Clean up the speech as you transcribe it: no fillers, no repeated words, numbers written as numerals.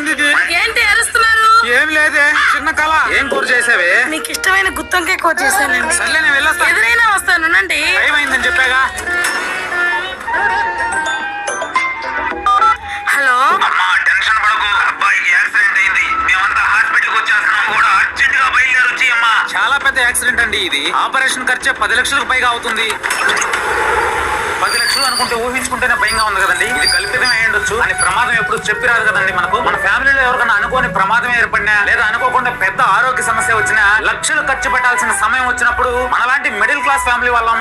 ఉంది ఇది. ఏంటి అరుస్తున్నారు? ఏం లేదే, చిన్న కళ. ఏం కూర చేసావే? మీకు ఇష్టమైన గుత్తొంకాయ కూర చేశానండి. సర్లే నేను వెళ్ళొస్తా. ఎదురైనా వస్తాను నండి. టైం అయిందని చెప్పాగా. హలో అమ్మా, టెన్షన్ పడకు. అబ్బాయికి యాక్సిడెంట్ అయింది. మేమంతా హాస్పిటల్కి వచ్చేస్తున్నాం కూడా. అర్జెంట్ గా బయలుదేరి వచ్చి అమ్మా. చాలా పెద్ద యాక్సిడెంట్ అండి ఇది. ఆపరేషన్ ఖర్చే 10 లక్షలకు పైగా అవుతుంది. 10 లక్షలు అనుకుంటే ఊహించుకుంటేనే భయంగా ఉంది కదండి. ఇది కల్పితమే అయి ఉండొచ్చు అని ప్రమాదం ఎప్పుడు చెప్పిరాదు కదండి మనకు. మన ఫ్యామిలీలో ఎవరికైనా అనుకోని ప్రమాదం ఏర్పడినా లేదా అనుకోకుండా పెద్ద ఆరోగ్య సమస్య వచ్చినా లక్షలు ఖర్చు పెట్టాల్సిన సమయం వచ్చినప్పుడు మనలాంటి మిడిల్ క్లాస్ ఫ్యామిలీ వాళ్ళం